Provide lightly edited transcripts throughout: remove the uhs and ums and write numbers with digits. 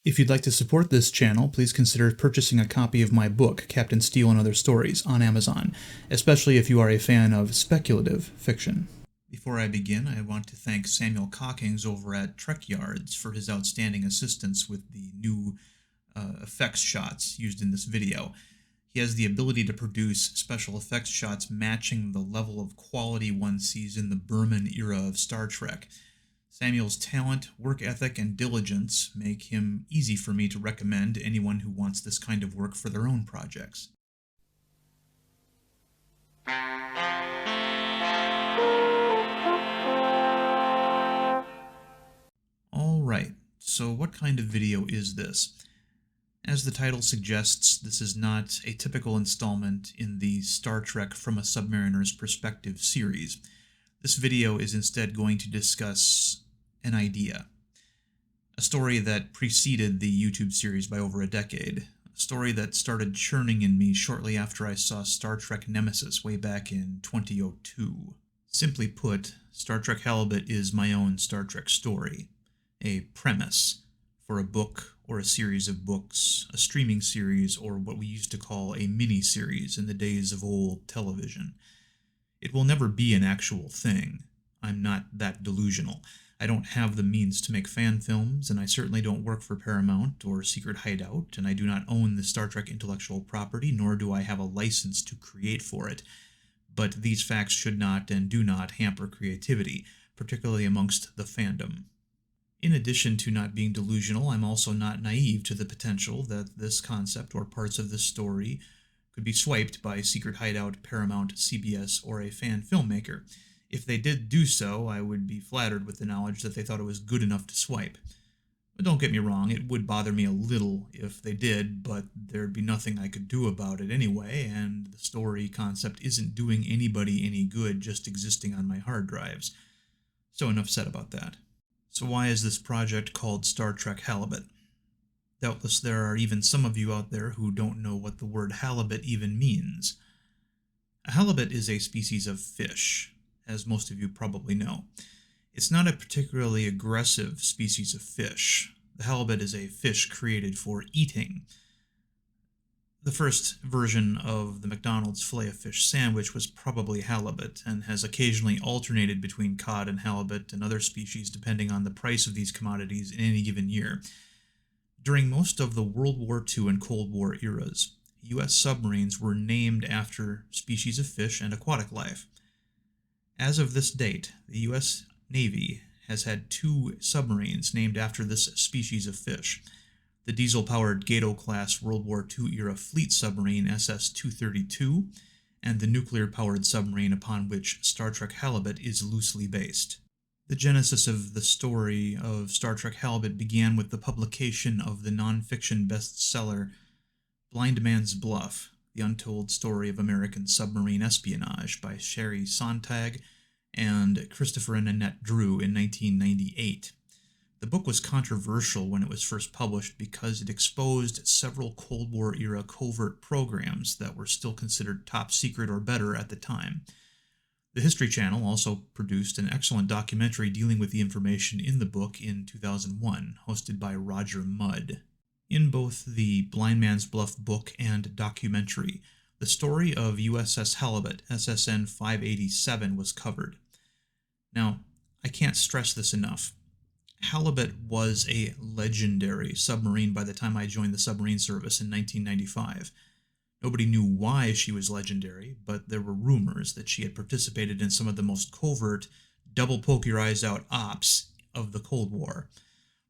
If you'd like to support this channel, please consider purchasing a copy of my book, Captain Steele and Other Stories, on Amazon, especially if you are a fan of speculative fiction. Before I begin, I want to thank Samuel Cockings over at Trekyards for his outstanding assistance with the new effects shots used in this video. He has the ability to produce special effects shots matching the level of quality one sees in the Berman era of Star Trek. Samuel's talent, work ethic, and diligence make him easy for me to recommend to anyone who wants this kind of work for their own projects. Alright, so what kind of video is this? As the title suggests, this is not a typical installment in the Star Trek from a Submariner's Perspective series. This video is instead going to discuss an idea. A story that preceded the YouTube series by over a decade. A story that started churning in me shortly after I saw Star Trek Nemesis way back in 2002. Simply put, Star Trek Halibut is my own Star Trek story. A premise for a book or a series of books, a streaming series, or what we used to call a mini-series in the days of old television. It will never be an actual thing. I'm not that delusional. I don't have the means to make fan films, and I certainly don't work for Paramount or Secret Hideout, and I do not own the Star Trek intellectual property, nor do I have a license to create for it. But these facts should not and do not hamper creativity, particularly amongst the fandom. In addition to not being delusional, I'm also not naive to the potential that this concept or parts of this story could be swiped by Secret Hideout, Paramount, CBS, or a fan filmmaker. If they did do so, I would be flattered with the knowledge that they thought it was good enough to swipe. But don't get me wrong, it would bother me a little if they did, but there'd be nothing I could do about it anyway, and the story concept isn't doing anybody any good just existing on my hard drives. So enough said about that. So why is this project called Star Trek Halibut? Doubtless there are even some of you out there who don't know what the word halibut even means. A halibut is a species of fish, as most of you probably know. It's not a particularly aggressive species of fish. The halibut is a fish created for eating. The first version of the McDonald's Filet-O-Fish sandwich was probably halibut, and has occasionally alternated between cod and halibut and other species depending on the price of these commodities in any given year. During most of the World War II and Cold War eras, U.S. submarines were named after species of fish and aquatic life. As of this date, the U.S. Navy has had 2 submarines named after this species of fish. The diesel-powered Gato-class World War II-era fleet submarine SS-232, and the nuclear-powered submarine upon which Star Trek Halibut is loosely based. The genesis of the story of Star Trek Halibut began with the publication of the non-fiction bestseller Blind Man's Bluff, The Untold Story of American Submarine Espionage by Sherry Sontag and Christopher and Annette Drew in 1998. The book was controversial when it was first published because it exposed several Cold War-era covert programs that were still considered top secret or better at the time. The History Channel also produced an excellent documentary dealing with the information in the book in 2001, hosted by Roger Mudd. In both the Blind Man's Bluff book and documentary, the story of USS Halibut, SSN 587, was covered. Now, I can't stress this enough. Halibut was a legendary submarine by the time I joined the submarine service in 1995. Nobody knew why she was legendary, but there were rumors that she had participated in some of the most covert, double-poke-your-eyes-out ops of the Cold War.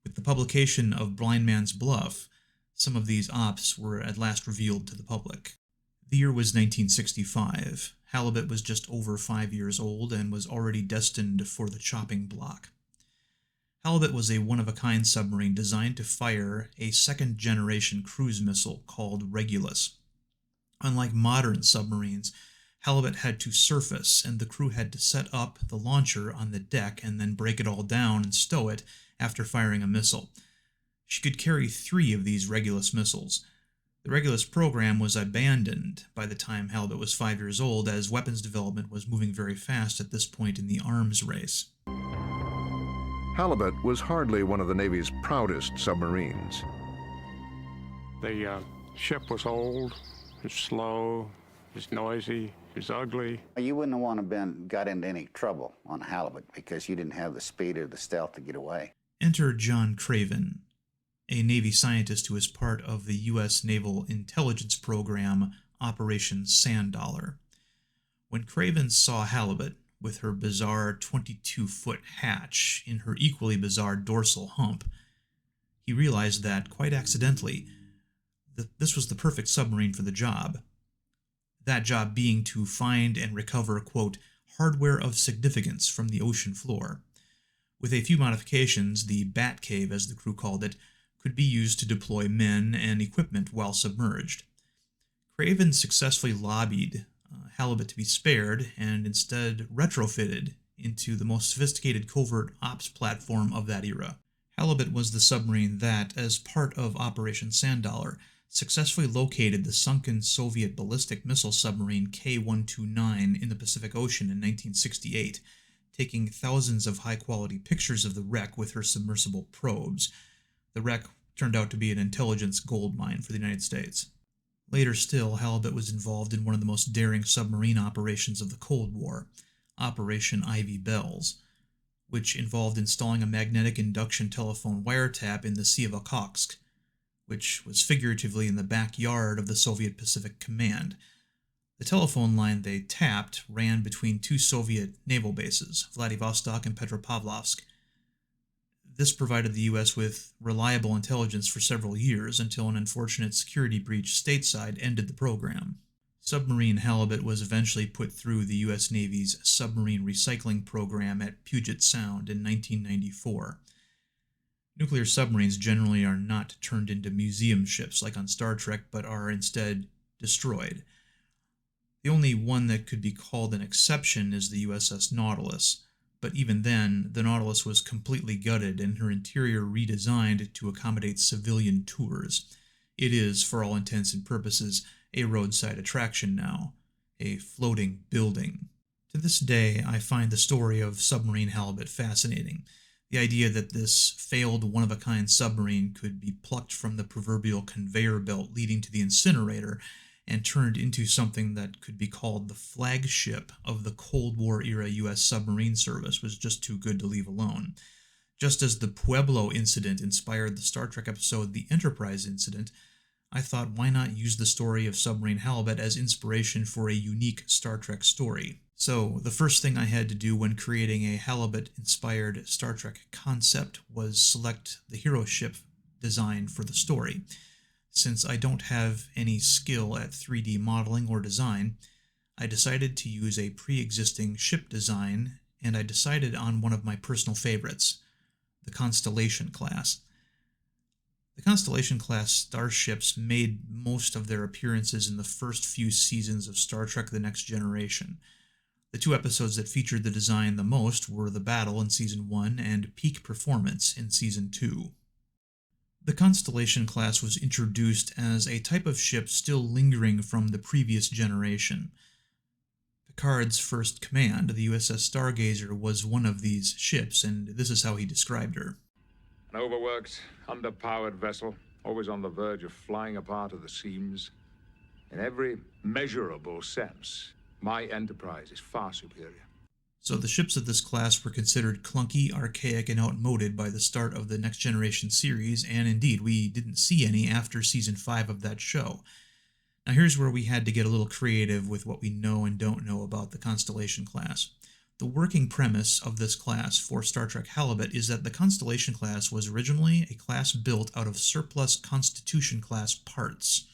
With the publication of Blind Man's Bluff, some of these ops were at last revealed to the public. The year was 1965. Halibut was just over 5 years old and was already destined for the chopping block. Halibut was a one-of-a-kind submarine designed to fire a second-generation cruise missile called Regulus. Unlike modern submarines, Halibut had to surface, and the crew had to set up the launcher on the deck and then break it all down and stow it after firing a missile. She could carry 3 of these Regulus missiles. The Regulus program was abandoned by the time Halibut was 5 years old, as weapons development was moving very fast at this point in the arms race. Halibut was hardly one of the Navy's proudest submarines. The ship was old, it was slow, it was noisy, it was ugly. You wouldn't have want to got into any trouble on Halibut because you didn't have the speed or the stealth to get away. Enter John Craven, a Navy scientist who is part of the U.S. Naval Intelligence Program, Operation Sand Dollar. When Craven saw Halibut, with her bizarre 22-foot hatch in her equally bizarre dorsal hump, he realized that, quite accidentally, this was the perfect submarine for the job. That job being to find and recover, quote, hardware of significance from the ocean floor. With a few modifications, the Bat Cave, as the crew called it, could be used to deploy men and equipment while submerged. Craven successfully lobbied Halibut to be spared and instead retrofitted into the most sophisticated covert ops platform of that era. Halibut was the submarine that, as part of Operation Sand Dollar, successfully located the sunken Soviet ballistic missile submarine K-129 in the Pacific Ocean in 1968, taking thousands of high-quality pictures of the wreck with her submersible probes. The wreck turned out to be an intelligence goldmine for the United States. Later still, Halibut was involved in one of the most daring submarine operations of the Cold War, Operation Ivy Bells, which involved installing a magnetic induction telephone wiretap in the Sea of Okhotsk, which was figuratively in the backyard of the Soviet Pacific Command. The telephone line they tapped ran between two Soviet naval bases, Vladivostok and Petropavlovsk. This provided the U.S. with reliable intelligence for several years until an unfortunate security breach stateside ended the program. Submarine Halibut was eventually put through the U.S. Navy's submarine recycling program at Puget Sound in 1994. Nuclear submarines generally are not turned into museum ships like on Star Trek, but are instead destroyed. The only one that could be called an exception is the USS Nautilus, but even then, the Nautilus was completely gutted and her interior redesigned to accommodate civilian tours. It is, for all intents and purposes, a roadside attraction now, a floating building. To this day, I find the story of Submarine Halibut fascinating. The idea that this failed one-of-a-kind submarine could be plucked from the proverbial conveyor belt leading to the incinerator and turned into something that could be called the flagship of the Cold War-era U.S. submarine service was just too good to leave alone. Just as the Pueblo incident inspired the Star Trek episode The Enterprise Incident, I thought, why not use the story of Submarine Halibut as inspiration for a unique Star Trek story? So, the first thing I had to do when creating a Halibut-inspired Star Trek concept was select the hero ship design for the story. Since I don't have any skill at 3D modeling or design, I decided to use a pre-existing ship design, and I decided on one of my personal favorites, the Constellation class. The Constellation-class starships made most of their appearances in the first few seasons of Star Trek The Next Generation. The two episodes that featured the design the most were The Battle in Season 1 and Peak Performance in Season 2. The Constellation class was introduced as a type of ship still lingering from the previous generation. Picard's first command, the USS Stargazer, was one of these ships, and this is how he described her. An overworked, underpowered vessel, always on the verge of flying apart at the seams. In every measurable sense, my Enterprise is far superior. So the ships of this class were considered clunky, archaic, and outmoded by the start of the Next Generation series, and indeed, we didn't see any after Season 5 of that show. Now here's where we had to get a little creative with what we know and don't know about the Constellation class. The working premise of this class for Star Trek Halibut is that the Constellation class was originally a class built out of surplus Constitution-class parts.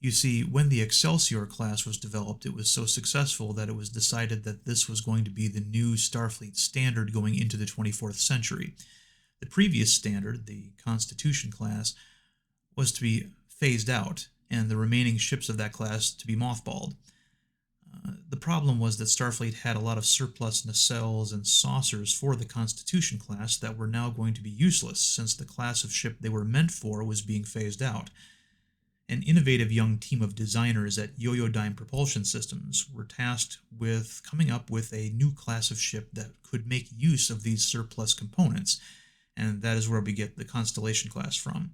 You see, when the Excelsior class was developed, it was so successful that it was decided that this was going to be the new Starfleet standard going into the 24th century. The previous standard, the Constitution class, was to be phased out, and the remaining ships of that class to be mothballed. The problem was that Starfleet had a lot of surplus nacelles and saucers for the Constitution class that were now going to be useless since the class of ship they were meant for was being phased out. An innovative young team of designers at Yo-Yo-Dime Propulsion Systems were tasked with coming up with a new class of ship that could make use of these surplus components, and that is where we get the Constellation class from.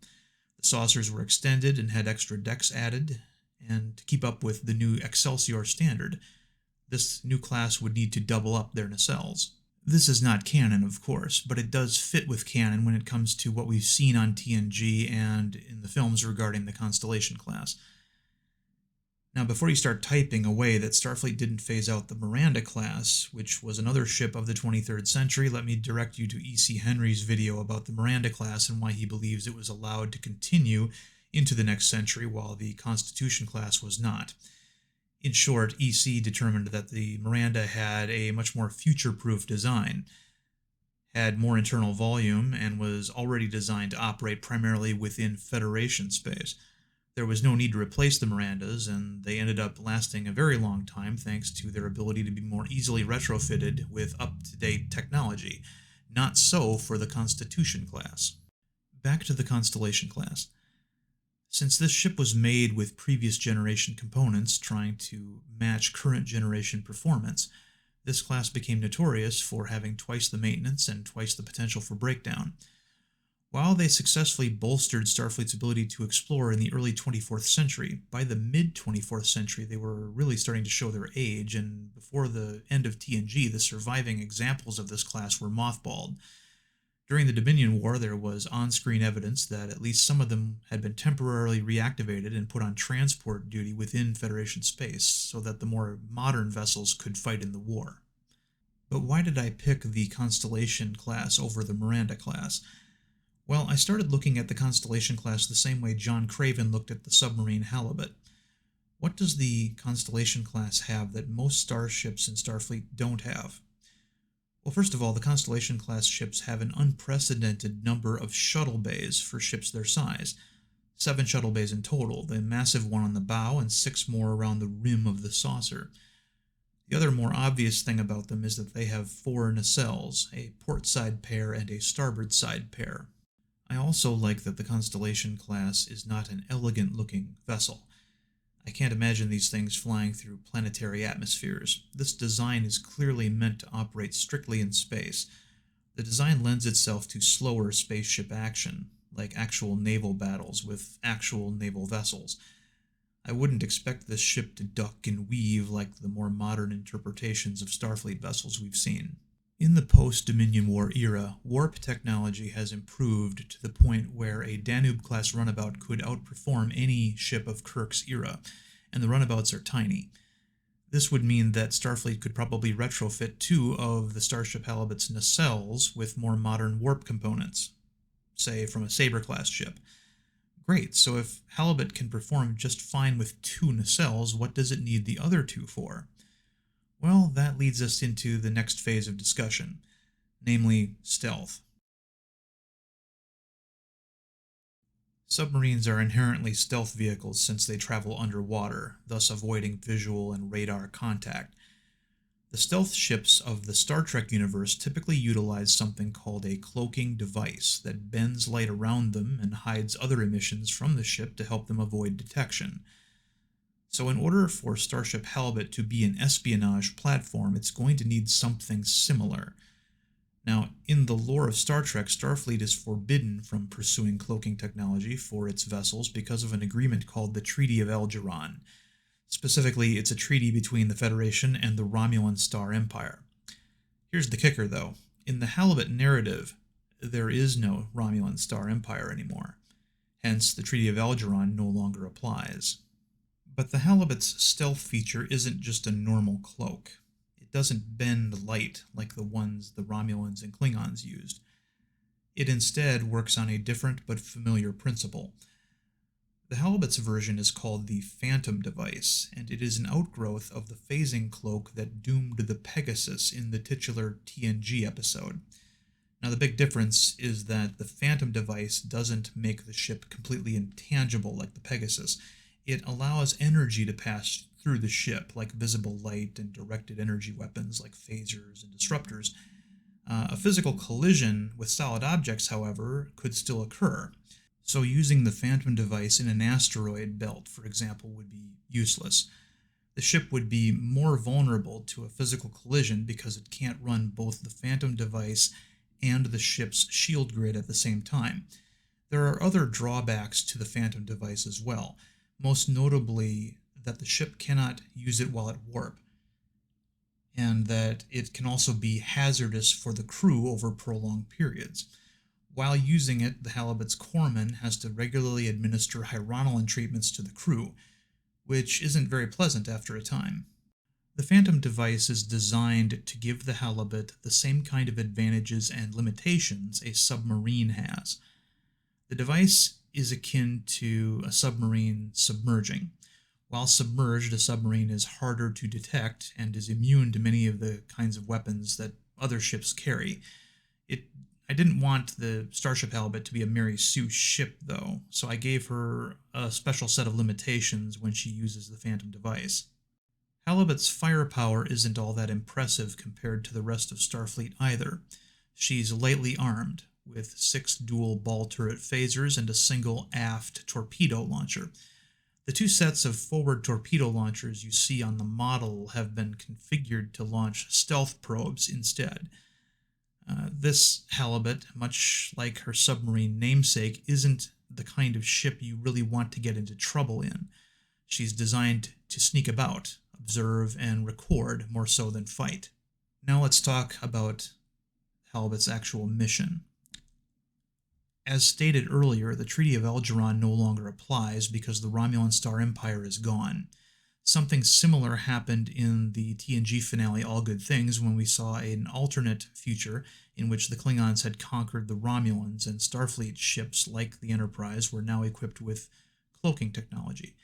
The saucers were extended and had extra decks added, and to keep up with the new Excelsior standard, this new class would need to double up their nacelles. This is not canon, of course, but it does fit with canon when it comes to what we've seen on TNG and in the films regarding the Constellation class. Now, before you start typing away that Starfleet didn't phase out the Miranda class, which was another ship of the 23rd century, let me direct you to E.C. Henry's video about the Miranda class and why he believes it was allowed to continue into the next century while the Constitution class was not. In short, EC determined that the Miranda had a much more future-proof design, had more internal volume, and was already designed to operate primarily within Federation space. There was no need to replace the Mirandas, and they ended up lasting a very long time thanks to their ability to be more easily retrofitted with up-to-date technology. Not so for the Constitution class. Back to the Constellation class. Since this ship was made with previous generation components trying to match current generation performance, this class became notorious for having twice the maintenance and twice the potential for breakdown. While they successfully bolstered Starfleet's ability to explore in the early 24th century, by the mid-24th century they were really starting to show their age, and before the end of TNG, the surviving examples of this class were mothballed. During the Dominion War, there was on-screen evidence that at least some of them had been temporarily reactivated and put on transport duty within Federation space, so that the more modern vessels could fight in the war. But why did I pick the Constellation class over the Miranda class? Well, I started looking at the Constellation class the same way John Craven looked at the submarine Halibut. What does the Constellation class have that most starships in Starfleet don't have? Well, first of all, the Constellation class ships have an unprecedented number of shuttle bays for ships their size. 7 shuttle bays in total, the massive one on the bow and 6 more around the rim of the saucer. The other more obvious thing about them is that they have 4 nacelles, a port side pair and a starboard side pair. I also like that the Constellation class is not an elegant-looking vessel. I can't imagine these things flying through planetary atmospheres. This design is clearly meant to operate strictly in space. The design lends itself to slower spaceship action, like actual naval battles with actual naval vessels. I wouldn't expect this ship to duck and weave like the more modern interpretations of Starfleet vessels we've seen. In the post-Dominion War era, warp technology has improved to the point where a Danube-class runabout could outperform any ship of Kirk's era, and the runabouts are tiny. This would mean that Starfleet could probably retrofit 2 of the Starship Halibut's nacelles with more modern warp components, say from a Sabre-class ship. Great, so if Halibut can perform just fine with 2 nacelles, what does it need the other 2 for? Well, that leads us into the next phase of discussion, namely stealth. Submarines are inherently stealth vehicles since they travel underwater, thus avoiding visual and radar contact. The stealth ships of the Star Trek universe typically utilize something called a cloaking device that bends light around them and hides other emissions from the ship to help them avoid detection. So in order for Starship Halibut to be an espionage platform, it's going to need something similar. Now, in the lore of Star Trek, Starfleet is forbidden from pursuing cloaking technology for its vessels because of an agreement called the Treaty of Algeron. Specifically, it's a treaty between the Federation and the Romulan Star Empire. Here's the kicker, though. In the Halibut narrative, there is no Romulan Star Empire anymore. Hence, the Treaty of Algeron no longer applies. But the Halibut's stealth feature isn't just a normal cloak. It doesn't bend light like the ones the Romulans and Klingons used. It instead works on a different but familiar principle. The Halibut's version is called the Phantom device, and it is an outgrowth of the phasing cloak that doomed the Pegasus in the titular TNG episode. Now, the big difference is that the Phantom device doesn't make the ship completely intangible like the Pegasus. It allows energy to pass through the ship, like visible light and directed energy weapons like phasers and disruptors. A physical collision with solid objects, however, could still occur. So using the Phantom device in an asteroid belt, for example, would be useless. The ship would be more vulnerable to a physical collision because it can't run both the Phantom device and the ship's shield grid at the same time. There are other drawbacks to the Phantom device as well, most notably that the ship cannot use it while at warp, and that it can also be hazardous for the crew over prolonged periods. While using it, the Halibut's corpsman has to regularly administer hyronolin treatments to the crew, which isn't very pleasant after a time. The Phantom device is designed to give the Halibut the same kind of advantages and limitations a submarine has. The device is akin to a submarine submerging. While submerged, a submarine is harder to detect and is immune to many of the kinds of weapons that other ships carry. I didn't want the Starship Halibut to be a Mary Sue ship, though, so I gave her a special set of limitations when she uses the Phantom device. Halibut's firepower isn't all that impressive compared to the rest of Starfleet either. She's lightly armed, with 6 dual ball turret phasers and a single aft torpedo launcher. The 2 sets of forward torpedo launchers you see on the model have been configured to launch stealth probes instead. This Halibut, much like her submarine namesake, isn't the kind of ship you really want to get into trouble in. She's designed to sneak about, observe, and record more so than fight. Now let's talk about Halibut's actual mission. As stated earlier, the Treaty of Algeron no longer applies because the Romulan Star Empire is gone. Something similar happened in the TNG finale All Good Things when we saw an alternate future in which the Klingons had conquered the Romulans and Starfleet ships like the Enterprise were now equipped with cloaking technology.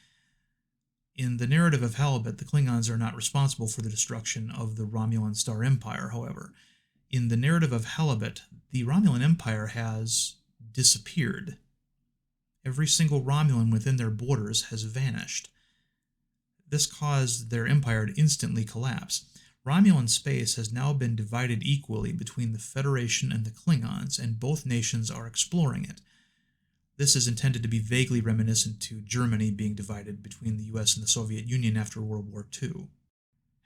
In the narrative of Halibut, the Klingons are not responsible for the destruction of the Romulan Star Empire, however. In the narrative of Halibut, the Romulan Empire has disappeared. Every single Romulan within their borders has vanished. This caused their empire to instantly collapse. Romulan space has now been divided equally between the Federation and the Klingons, and both nations are exploring it. This is intended to be vaguely reminiscent to Germany being divided between the US and the Soviet Union after World War II.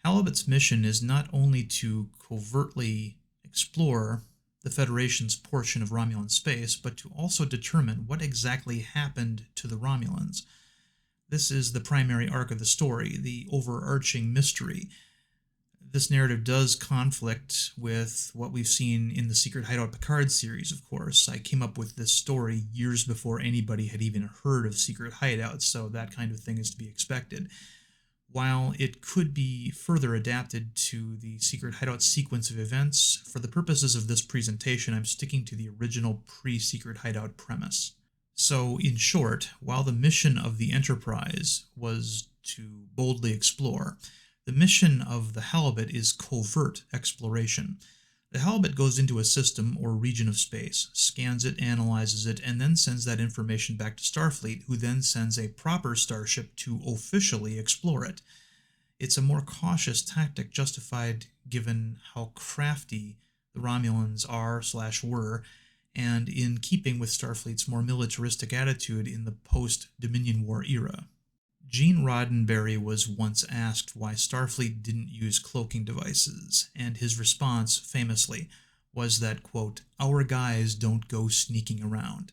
Halibut's mission is not only to covertly explore the Federation's portion of Romulan space, but to also determine what exactly happened to the Romulans. This is the primary arc of the story, the overarching mystery. This narrative does conflict with what we've seen in the Secret Hideout Picard series, of course. I came up with this story years before anybody had even heard of Secret Hideouts, so that kind of thing is to be expected. While it could be further adapted to the Secret Hideout sequence of events, for the purposes of this presentation, I'm sticking to the original pre-Secret Hideout premise. So, in short, while the mission of the Enterprise was to boldly explore, the mission of the Halibut is covert exploration. The Halibut goes into a system or region of space, scans it, analyzes it, and then sends that information back to Starfleet, who then sends a proper starship to officially explore it. It's a more cautious tactic justified given how crafty the Romulans are/were, and in keeping with Starfleet's more militaristic attitude in the post-Dominion War era. Gene Roddenberry was once asked why Starfleet didn't use cloaking devices, and his response, famously, was that, quote, "Our guys don't go sneaking around."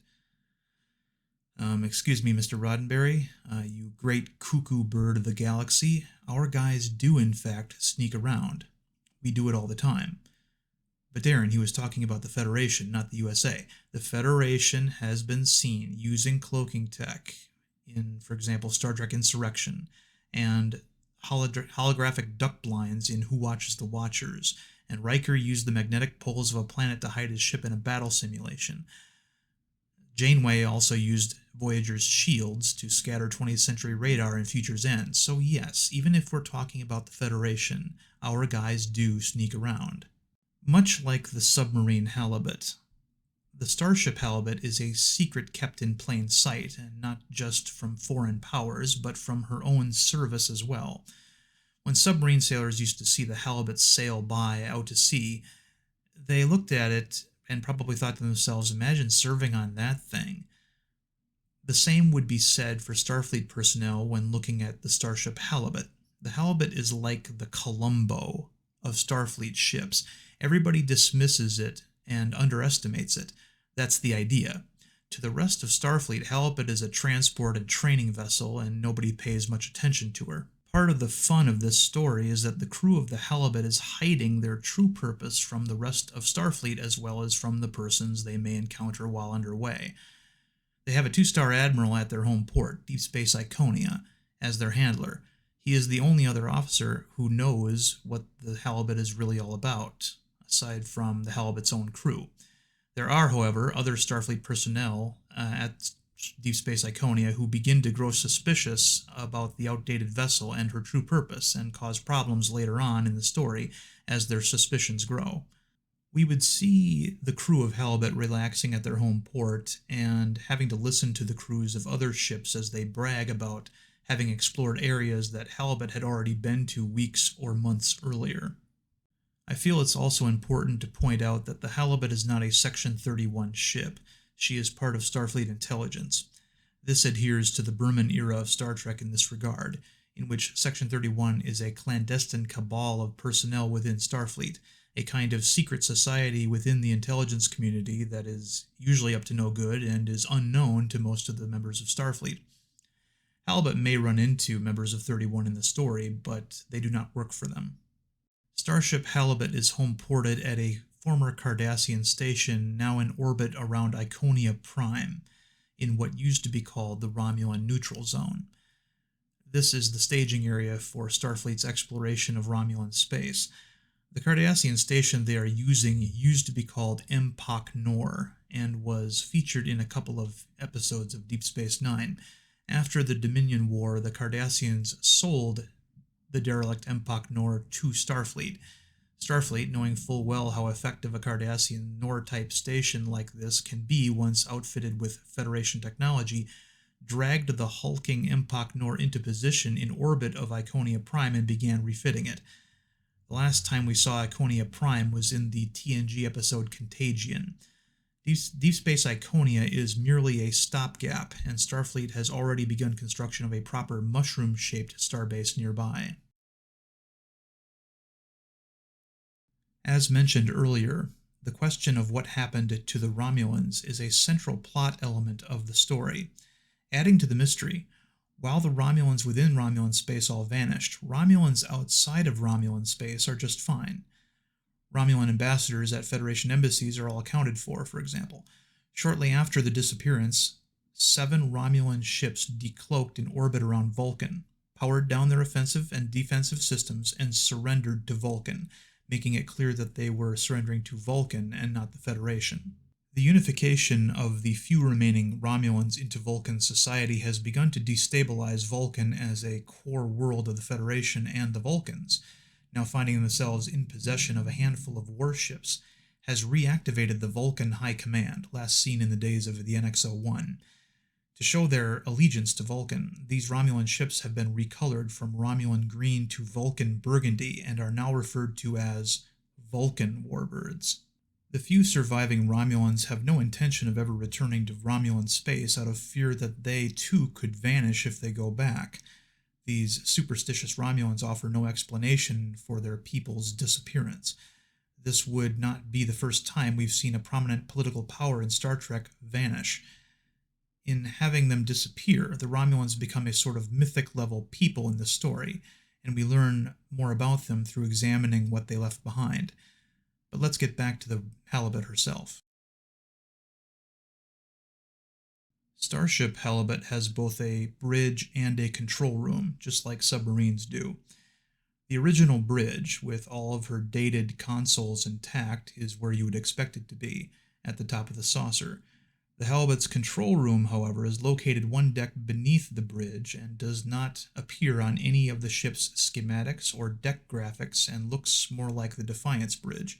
Excuse me, Mr. Roddenberry, you great cuckoo bird of the galaxy, our guys do in fact sneak around. We do it all the time. But Darren, he was talking about the Federation, not the USA. The Federation has been seen using cloaking tech in, for example, Star Trek Insurrection, and holographic duck blinds in Who Watches the Watchers, and Riker used the magnetic poles of a planet to hide his ship in a battle simulation. Janeway also used Voyager's shields to scatter 20th century radar in Future's End. So yes, even if we're talking about the Federation, our guys do sneak around. Much like the submarine Halibut, the Starship Halibut is a secret kept in plain sight, and not just from foreign powers, but from her own service as well. When submarine sailors used to see the Halibut sail by out to sea, they looked at it and probably thought to themselves, imagine serving on that thing. The same would be said for Starfleet personnel when looking at the Starship Halibut. The Halibut is like the Columbo of Starfleet ships. Everybody dismisses it and underestimates it. That's the idea. To the rest of Starfleet, Halibut is a transport and training vessel, and nobody pays much attention to her. Part of the fun of this story is that the crew of the Halibut is hiding their true purpose from the rest of Starfleet as well as from the persons they may encounter while underway. They have a 2-star admiral at their home port, Deep Space Iconia, as their handler. He is the only other officer who knows what the Halibut is really all about, aside from the Halibut's own crew. There are, however, other Starfleet personnel at Deep Space Iconia who begin to grow suspicious about the outdated vessel and her true purpose, and cause problems later on in the story as their suspicions grow. We would see the crew of Halibut relaxing at their home port and having to listen to the crews of other ships as they brag about having explored areas that Halibut had already been to weeks or months earlier. I feel it's also important to point out that the Halibut is not a Section 31 ship. She is part of Starfleet intelligence. This adheres to the Berman era of Star Trek in this regard, in which Section 31 is a clandestine cabal of personnel within Starfleet, a kind of secret society within the intelligence community that is usually up to no good and is unknown to most of the members of Starfleet. Halibut may run into members of 31 in the story, but they do not work for them. Starship Halibut is home-ported at a former Cardassian station now in orbit around Iconia Prime, in what used to be called the Romulan Neutral Zone. This is the staging area for Starfleet's exploration of Romulan space. The Cardassian station they are using used to be called Empok Nor, and was featured in a couple of episodes of Deep Space Nine. After the Dominion War, the Cardassians sold the derelict Empok Nor to Starfleet. Starfleet, knowing full well how effective a Cardassian Nor-type station like this can be once outfitted with Federation technology, dragged the hulking Empok Nor into position in orbit of Iconia Prime and began refitting it. The last time we saw Iconia Prime was in the TNG episode Contagion. Deep Space Iconia is merely a stopgap, and Starfleet has already begun construction of a proper mushroom-shaped starbase nearby. As mentioned earlier, the question of what happened to the Romulans is a central plot element of the story. Adding to the mystery, while the Romulans within Romulan space all vanished, Romulans outside of Romulan space are just fine. Romulan ambassadors at Federation embassies are all accounted for example. Shortly after the disappearance, 7 Romulan ships decloaked in orbit around Vulcan, powered down their offensive and defensive systems, and surrendered to Vulcan, making it clear that they were surrendering to Vulcan and not the Federation. The unification of the few remaining Romulans into Vulcan society has begun to destabilize Vulcan as a core world of the Federation, and the Vulcans, now finding themselves in possession of a handful of warships, has reactivated the Vulcan High Command, last seen in the days of the NX-01. To show their allegiance to Vulcan, these Romulan ships have been recolored from Romulan green to Vulcan burgundy and are now referred to as Vulcan warbirds. The few surviving Romulans have no intention of ever returning to Romulan space out of fear that they too could vanish if they go back. These superstitious Romulans offer no explanation for their people's disappearance. This would not be the first time we've seen a prominent political power in Star Trek vanish. In having them disappear, the Romulans become a sort of mythic-level people in the story, and we learn more about them through examining what they left behind. But let's get back to the Halibut herself. Starship Halibut has both a bridge and a control room, just like submarines do. The original bridge, with all of her dated consoles intact, is where you would expect it to be, at the top of the saucer. The Halibut's control room, however, is located one deck beneath the bridge and does not appear on any of the ship's schematics or deck graphics, and looks more like the Defiance bridge.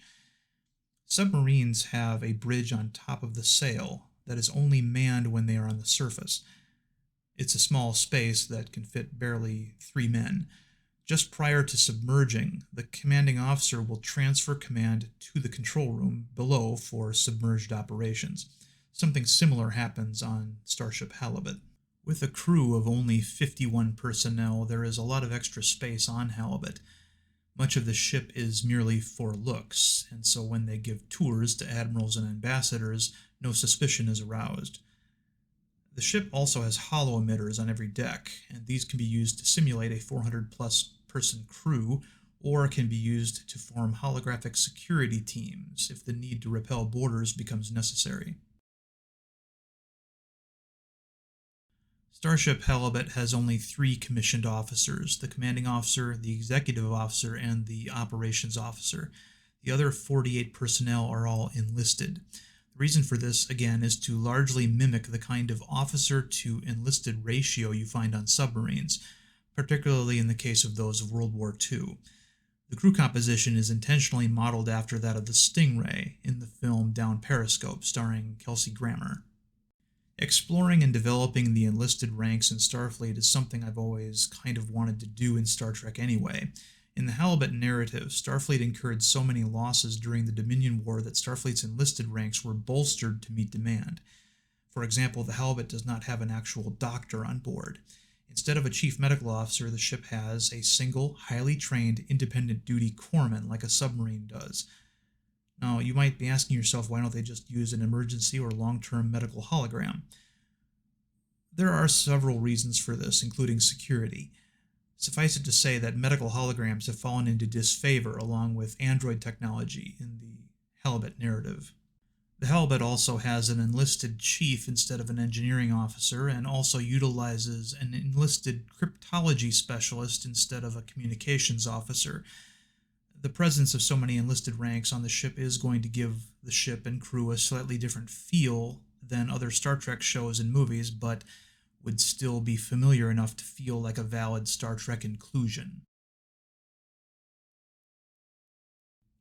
Submarines have a bridge on top of the sail that is only manned when they are on the surface. It's a small space that can fit barely 3 men. Just prior to submerging, the commanding officer will transfer command to the control room below for submerged operations. Something similar happens on Starship Halibut. With a crew of only 51 personnel, there is a lot of extra space on Halibut. Much of the ship is merely for looks, and so when they give tours to admirals and ambassadors, no suspicion is aroused. The ship also has hollow emitters on every deck, and these can be used to simulate a 400-plus person crew, or can be used to form holographic security teams if the need to repel boarders becomes necessary. Starship Halibut has only 3 commissioned officers: the commanding officer, the executive officer, and the operations officer. The other 48 personnel are all enlisted. The reason for this, again, is to largely mimic the kind of officer-to-enlisted ratio you find on submarines, particularly in the case of those of World War II. The crew composition is intentionally modeled after that of the Stingray in the film Down Periscope, starring Kelsey Grammer. Exploring and developing the enlisted ranks in Starfleet is something I've always kind of wanted to do in Star Trek anyway. In the Halibut narrative, Starfleet incurred so many losses during the Dominion War that Starfleet's enlisted ranks were bolstered to meet demand. For example, the Halibut does not have an actual doctor on board. Instead of a chief medical officer, the ship has a single, highly trained, independent duty corpsman like a submarine does. Now, you might be asking yourself, why don't they just use an emergency or long-term medical hologram? There are several reasons for this, including security. Suffice it to say that medical holograms have fallen into disfavor along with android technology in the Halibut narrative. The Halibut also has an enlisted chief instead of an engineering officer, and also utilizes an enlisted cryptology specialist instead of a communications officer. The presence of so many enlisted ranks on the ship is going to give the ship and crew a slightly different feel than other Star Trek shows and movies, but would still be familiar enough to feel like a valid Star Trek inclusion.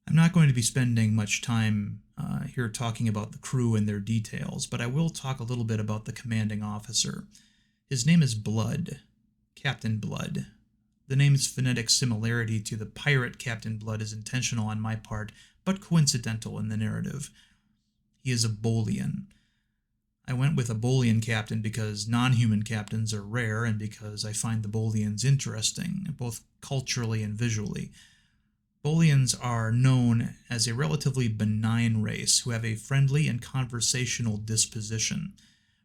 I'm not going to be spending much time here talking about the crew and their details, but I will talk a little bit about the commanding officer. His name is Blood, Captain Blood. The name's phonetic similarity to the pirate Captain Blood is intentional on my part, but coincidental in the narrative. He is a Bolian. I went with a Bolian captain because non-human captains are rare, and because I find the Bolians interesting, both culturally and visually. Bolians are known as a relatively benign race who have a friendly and conversational disposition.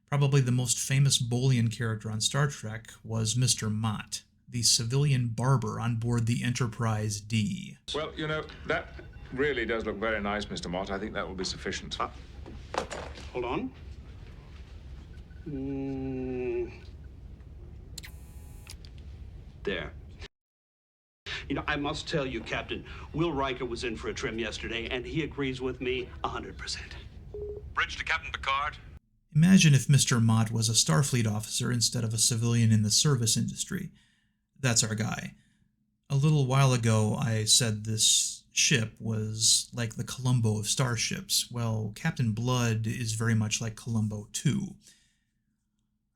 Probably the most famous Bolian character on Star Trek was Mr. Mott, the civilian barber on board the Enterprise D. Well, you know, that really does look very nice, Mr. Mott. I think that will be sufficient. Hold on. There. You know, I must tell you, Captain, Will Riker was in for a trim yesterday, and he agrees with me 100%. Bridge to Captain Picard. Imagine if Mr. Mott was a Starfleet officer instead of a civilian in the service industry. That's our guy. A little while ago, I said this ship was like the Columbo of starships. Well, Captain Blood is very much like Columbo too.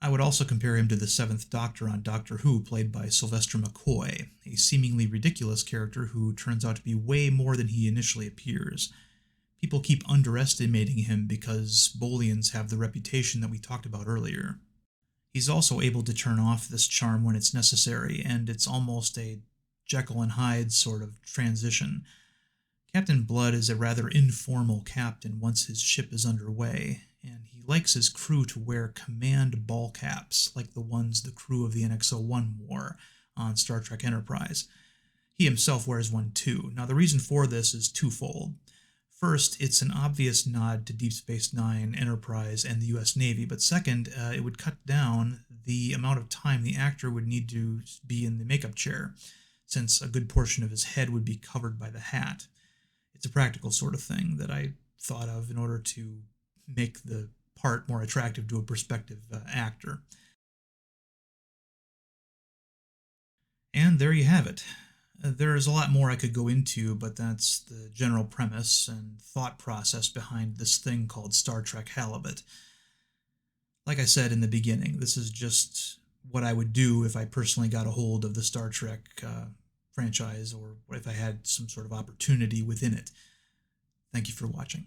I would also compare him to the Seventh Doctor on Doctor Who, played by Sylvester McCoy, a seemingly ridiculous character who turns out to be way more than he initially appears. People keep underestimating him because Bolians have the reputation that we talked about earlier. He's also able to turn off this charm when it's necessary, and it's almost a Jekyll and Hyde sort of transition. Captain Blood is a rather informal captain once his ship is underway, and he likes his crew to wear command ball caps like the ones the crew of the NX-01 wore on Star Trek Enterprise. He himself wears one too. Now, the reason for this is twofold. First, it's an obvious nod to Deep Space Nine, Enterprise, and the U.S. Navy, but second, it would cut down the amount of time the actor would need to be in the makeup chair, since a good portion of his head would be covered by the hat. It's a practical sort of thing that I thought of in order to make the part more attractive to a prospective actor. And there you have it. There's a lot more I could go into, but that's the general premise and thought process behind this thing called Star Trek Halibut. Like I said in the beginning, this is just what I would do if I personally got a hold of the Star Trek franchise, or if I had some sort of opportunity within it. Thank you for watching.